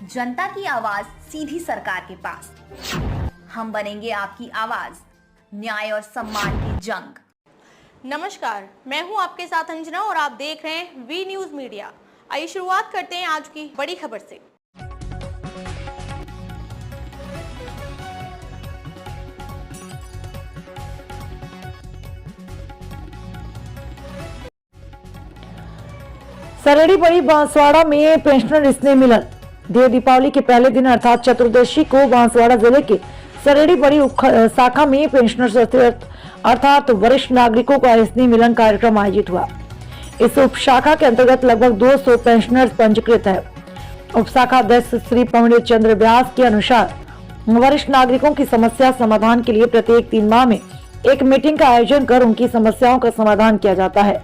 जनता की आवाज सीधी सरकार के पास। हम बनेंगे आपकी आवाज, न्याय और सम्मान की जंग। नमस्कार, मैं हूं आपके साथ अंजना और आप देख रहे हैं वी न्यूज मीडिया। आइए शुरुआत करते हैं आज की बड़ी खबर से। सरेड़ी बड़ी बांसवाड़ा में पेंशनर स्नेह मिलन। देव दीपावली के पहले दिन अर्थात चतुर्दशी को बांसवाड़ा जिले के सरेड़ी बड़ी शाखा में पेंशनर अर्थात वरिष्ठ नागरिकों का स्नेह मिलन कार्यक्रम आयोजित हुआ। इस उप शाखा के अंतर्गत लगभग 200 पेंशनर्स पंजीकृत है। उप शाखा अध्यक्ष श्री पंडित चंद्र व्यास के अनुसार वरिष्ठ नागरिकों की समस्या समाधान के लिए प्रत्येक 3 माह में एक मीटिंग का आयोजन कर उनकी समस्याओं का समाधान किया जाता है।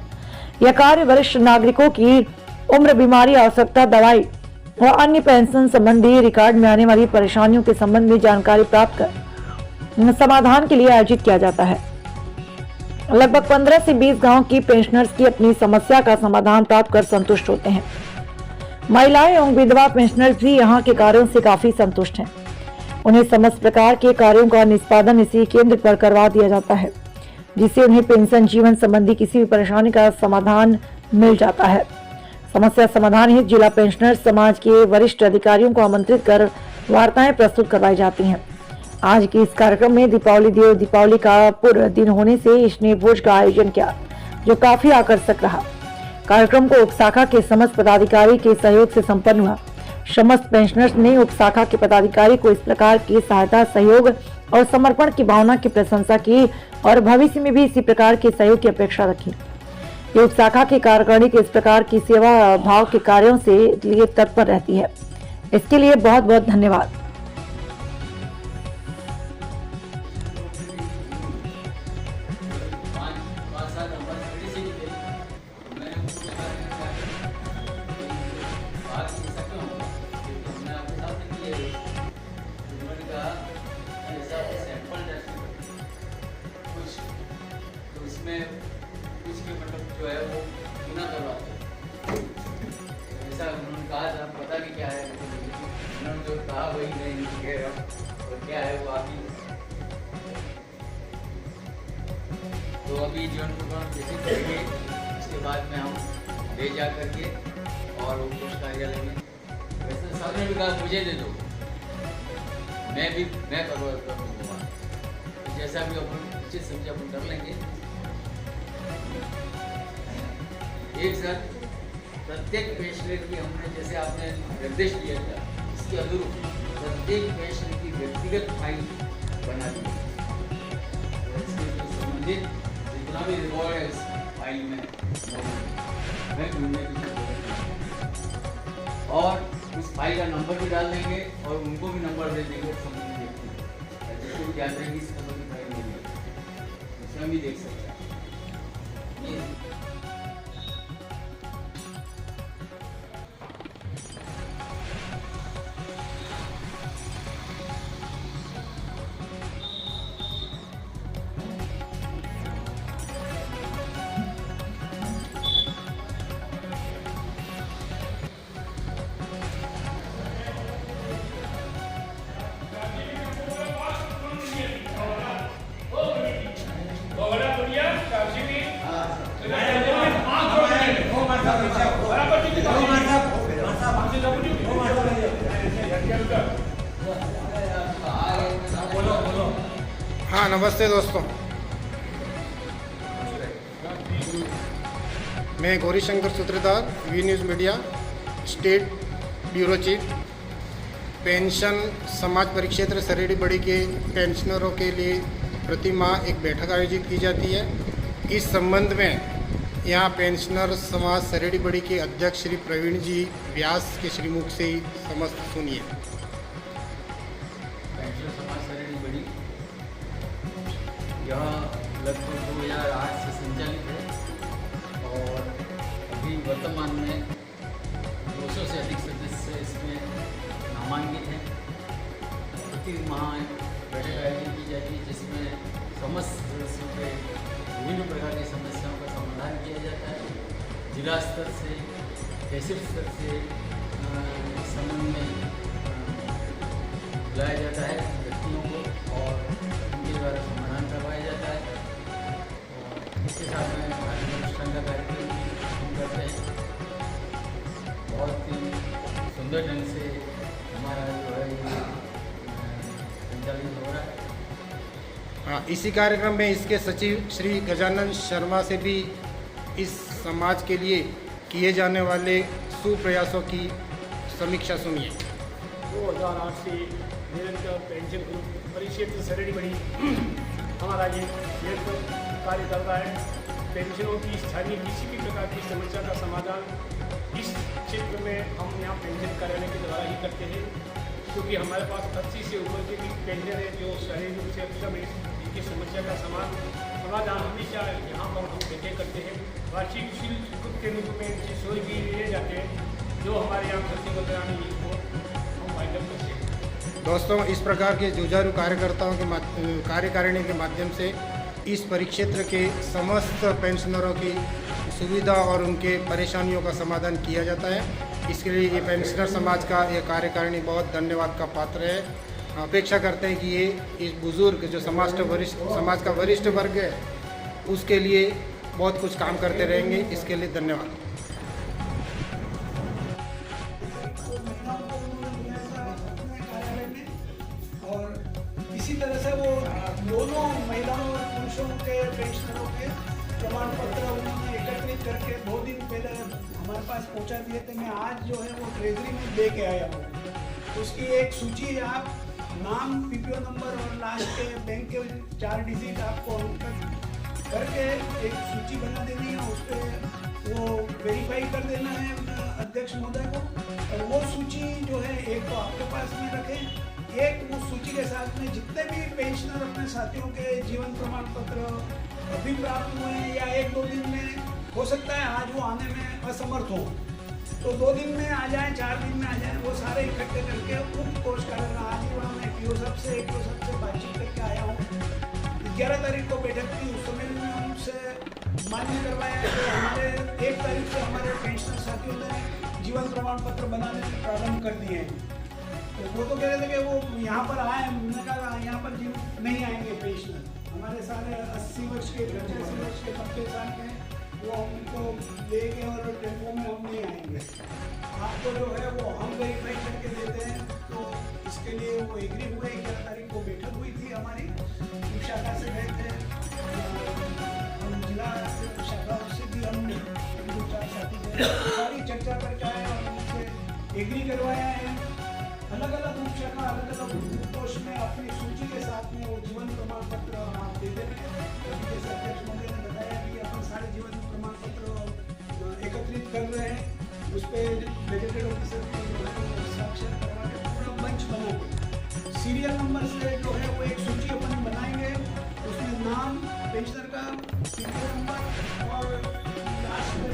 यह कार्य वरिष्ठ नागरिकों की उम्र, बीमारी, आवश्यकता, दवाई और अन्य पेंशन संबंधी रिकॉर्ड में आने वाली परेशानियों के संबंध में जानकारी प्राप्त कर समाधान के लिए आयोजित किया जाता है। लगभग 15 से 20 गांव की पेंशनर्स की अपनी समस्या का समाधान प्राप्त कर संतुष्ट होते हैं। महिलाएं एवं विधवा पेंशनर्स भी यहाँ के कार्यों से काफी संतुष्ट हैं। उन्हें समस्त प्रकार के कार्यों का निष्पादन इसी केंद्र पर करवा दिया जाता है, जिससे उन्हें पेंशन जीवन संबंधी किसी भी परेशानी का समाधान मिल जाता है। समस्या समाधान हेतु जिला पेंशनर समाज के वरिष्ठ अधिकारियों को आमंत्रित कर वार्ताएं प्रस्तुत करवाई जाती हैं। आज के इस कार्यक्रम में देव दीपावली का पूर्व दिन होने से स्नेह भोज का आयोजन किया, जो काफी आकर्षक रहा। कार्यक्रम को उप शाखा के समस्त पदाधिकारी के सहयोग से संपन्न हुआ। समस्त पेंशनर्स ने उप शाखा के पदाधिकारी को इस प्रकार की सहायता, सहयोग और समर्पण की भावना की प्रशंसा की और भविष्य में भी इसी प्रकार के सहयोग की अपेक्षा रखी। ये उप शाखा की कार्यकारिणी के इस प्रकार की सेवा भाव के कार्यों से लिए तत्पर रहती है। इसके लिए बहुत बहुत धन्यवाद। कुछ के मतलब जो है वो गुना करवाते हैं। ऐसा उन्होंने कहा था, पता नहीं क्या है, उन्होंने जो कहा वही नहीं कह रहा और क्या है वो आप ही। तो अभी जीवन प्रमाण जैसे करेंगे, उसके बाद में हम ले जा करके और उनको कार्यालय में वैसे सबने भी कहा मुझे दे दो, मैं करवा दूँगा। जैसा भी अपन उचित समझे अपन कर लेंगे। एक साथ प्रत्येक पेंशनर की हमने जैसे आपने निर्देश दिया था, इसके अनुरूप प्रत्येक पेंशनर की व्यक्तिगत फाइल बना दी। इसके जो संबंधित जितना भी रिकॉर्ड है इस फाइल में मैं ढूंढने की और उस फाइल का नंबर भी डाल देंगे और उनको भी नंबर दे देंगे संबंधित व्यक्ति, जिसको ध्यान रहेगी इस नंबर की फाइल नहीं है, उसमें भी देख सकते हैं। हाँ, नमस्ते दोस्तों। मैं गौरी शंकर सूत्रधार, V news media, state bureau chief. Pension समाज परिक्षेत्र सरेड़ी बड़ी के पेंशनरों के लिए प्रति माह एक बैठक आयोजित की जाती है। इस संबंध में यहाँ पेंशनर समाज सरेड़ी बड़ी के अध्यक्ष श्री प्रवीण जी व्यास के श्रीमुख से ही समस्त सुनिए। पेंशनर समाज सरेड़ी बड़ी यह लगभग 2008 से संचालित है और अभी वर्तमान में 200 से अधिक सदस्य इसमें नामांकित हैं। प्रति माह बैठक आयोजित की जाती है, जिसमें समस्त सदस्यों के विभिन्न प्रकार की समस्याओं का समाधान किया जाता है। जिला स्तर से, तहसील स्तर से इस संबंध में बुलाया जाता है व्यक्तियों को और उनके द्वारा समाधान करवाया जाता है। और इसके साथ में धार्मिक अनुष्ठान का कार्यक्रम हम करते हैं। बहुत ही सुंदर ढंग से हमारा जो है ये संचालित हो रहा है। हाँ, इसी कार्यक्रम में इसके सचिव श्री गजानन शर्मा से भी इस समाज के लिए किए जाने वाले सुप्रयासों की समीक्षा सुनिए। 2008 से निरंतर पेंशन ग्रुप परिक्षेत्र सरेड़ी बड़ी हमारा ये कार्य कर रहा है। पेंशनों की स्थानीय किसी भी प्रकार की समस्या का समाधान इस क्षेत्र में हम यहाँ पेंशन कार्यालय के द्वारा ही करते हैं, क्योंकि हमारे पास 80 से ऊपर के भी पेंशन है जो शारीरिक रूप से अक्षम है, जिनकी समस्या का समाधान हमेशा यहाँ पर हम देखे करते हैं। वार्षिक शुल्क के रूप में सोई भी लिए जाते हैं जो हमारे यहाँ भर्ती वगैरह में को हम वाइंडअप करते हैं। दोस्तों, इस प्रकार के जुझारू कार्यकर्ताओं के कार्यकारिणी के माध्यम से इस परिक्षेत्र के समस्त पेंशनरों की सुविधा और उनके परेशानियों का समाधान किया जाता है। इसके लिए ये पेंशनर समाज का ये कार्यकारिणी बहुत धन्यवाद का पात्र है। अपेक्षा करते हैं कि ये इस बुज़ुर्ग जो समाज का वरिष्ठ वर्ग है उसके लिए बहुत कुछ काम करते रहेंगे। इसके लिए धन्यवाद। और इसी तरह से वो दोनों महिलाओं और पुरुषों के पेंशनरों के प्रमाण पत्र उन्होंने एकत्रित करके 2 दिन पहले हमारे पास पहुंचा दिए थे। मैं आज जो है वो ट्रेजरी में दे के आया हूँ। उसकी एक सूची, आप नाम, पीपीओ नंबर और लास्ट के बैंक के 4 डिजिट आपको अंकित करके एक सूची बना देनी है। उस पर वो वेरीफाई कर देना है अध्यक्ष महोदय को। और वो सूची जो है एक तो आपके पास में रखें, एक उस सूची के साथ में जितने भी पेंशनर अपने साथियों के जीवन प्रमाण पत्र अभी प्राप्त हुए हैं या 1-2 दिन में, हो सकता है आज वो आने में असमर्थ हो, तो 2 दिन में आ जाए, 4 दिन में आ जाए, वो सारे इकट्ठे करके उप कोष कार्यालय आज ही वहाँ मैं पीओ साहब से बातचीत करके आया हूँ। 11 तारीख को बैठक थी, उस समय में उनसे मान्य करवाया है। तो हमारे 1 तारीख से हमारे पेंशनर साथियों ने जीवन प्रमाण पत्र बनाने के प्रारंभ कर दिए हैं। तो वो तो कह रहे थे कि वो यहाँ पर आए, मैंने कहा यहाँ पर नहीं आएंगे पेंशनर, हमारे सारे 80 वर्ष के 85 वर्ष के 90 साल के वो हमको लेके और टेम्पो में हम नहीं आएंगे। आपको जो है वो हम वेरीफाई करके देते हैं। तो इसके लिए वो एग्री हुए। 11 तारीख को बैठक हुई थी हमारी, शाखा से गए थे, हम जिला शाखा से भी हम 2-4 साथी गए, सारी चर्चा करके आए और उनसे एग्री करवाया है। अलग अलग उप शाखा अलग अलग कोष में अपनी सूची के साथ में वो जीवन प्रमाण पत्र आप दे देते हैं। जैसे अध्यक्ष महोदय ने बताया कि अपन सारे जीवन प्रमाण पत्र एकत्रित कर रहे हैं, उस पर गजेटेड ऑफिसर साक्षर करवा के पूरा मंच बना के सीरियल नंबर से जो है वो एक सूची अपन बनाएंगे। उसमें नाम, पेंशनर का पीपीओ नंबर और लास्ट में